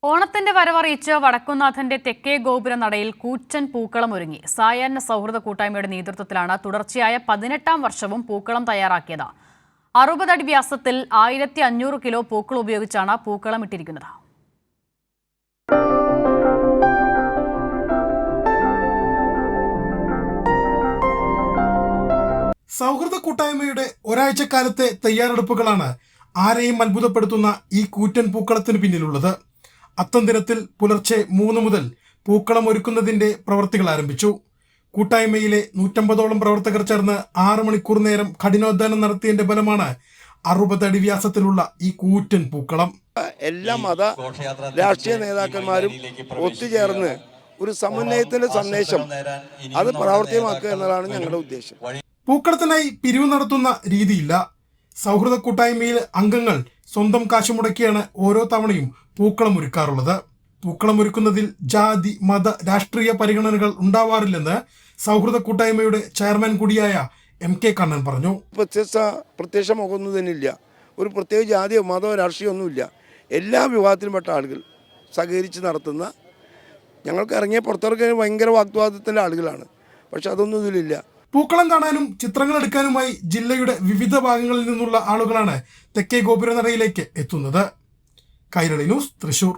ഓണത്തിന്റെ വരവറിയിച്ച് വടക്കുംനാഥന്റെ തെക്കേ ഗോപുര നടയിൽ കൂറ്റൻ പൂക്കളം ഒരുങ്ങി. സായാഹ്ന സൗഹൃദ കൂട്ടായ്മയുടെ നേതൃത്വത്തിലാണ് തുടർച്ചയായ 18ാം വർഷവും പൂക്കളം തയ്യാറാക്കിയത്. 60 അടി വ്യാസത്തിൽ 1500 കിലോ പൂക്കൾ ഉപയോഗിച്ചാണ് പൂക്കളം ഇട്ടിരിക്കുന്നത്. സൗഹൃദ കൂട്ടായ്മയുടെ ഒരാഴ്ചക്കാലത്തെ തയ്യാറെടുപ്പുകളാണ് ആരെയും അത്ഭുതപ്പെടുത്തുന്ന ഈ കൂറ്റൻ പൂക്കളത്തിന് പിന്നിലുള്ളത്. അത്തം ദിനത്തിൽ പുലർച്ചെ 3 മുതൽ പൂക്കളം ഒരുക്കുന്നതിന്റെ പ്രവൃത്തികൾ ആരംഭിച്ചു. കൂട്ടായ്മയിലെ 150ഓളം പ്രവർത്തകർ ചേർന്ന് 6 മണിക്കൂർ നേരം കഠിനാധ്വാനം നടത്തിയതിന്റെ ഫലമാണ് 60 അടി വ്യാസത്തിലുള്ള ഈ കൂറ്റൻ പൂക്കളം. എല്ലാ മത രാഷ്ട്രീയ നേതാക്കന്മാരും ഒത്തുചേർന്ന് ഒരു സമന്വയത്തിന്റെ സന്ദേശം അത് പ്രാവർത്തികമാക്കുക എന്നതാണ് ഞങ്ങളുടെ ഉദ്ദേശം. പൂക്കളത്തിനായി പിരിവ് നടത്തുന്ന രീതിയില്ല. സൗഹൃദ കൂട്ടായ്മയിൽ അംഗങ്ങൾ സ്വന്തം കാശ് മുടക്കിയാണ് ഓരോ തവണയും പൂക്കളം ഒരുക്കാറുള്ളത്. പൂക്കളം ഒരുക്കുന്നതിൽ ജാതി മത രാഷ്ട്രീയ പരിഗണനകൾ ഉണ്ടാവാറില്ലെന്ന് സൗഹൃദ കൂട്ടായ്മയുടെ ചെയർമാൻ കൂടിയായ MK കണ്ണൻ പറഞ്ഞു. പ്രത്യക്ഷ മുഖമൊന്നും തന്നെ ഇല്ല. ഒരു പ്രത്യേക ജാതിയോ മതമോ രാഷ്ട്രീയമോ ഒന്നുമില്ല. എല്ലാ വിഭാഗത്തിലുംപ്പെട്ട ആളുകൾ സഹകരിച്ച് നടത്തുന്ന, ഞങ്ങൾക്ക് ഇറങ്ങിയ പുറത്തിറങ്ങിയ ഭയങ്കര വാഗ്വാദത്തിൻ്റെ ആളുകളാണ്. പക്ഷെ അതൊന്നും ഇതിലില്ല. പൂക്കളം കാണാനും ചിത്രങ്ങൾ എടുക്കാനുമായി ജില്ലയുടെ വിവിധ ഭാഗങ്ങളിൽ നിന്നുള്ള ആളുകളാണ് തെക്കേ ഗോപുരനടയിലേക്ക് എത്തുന്നത്. കൈരളി ന്യൂസ്, തൃശൂർ.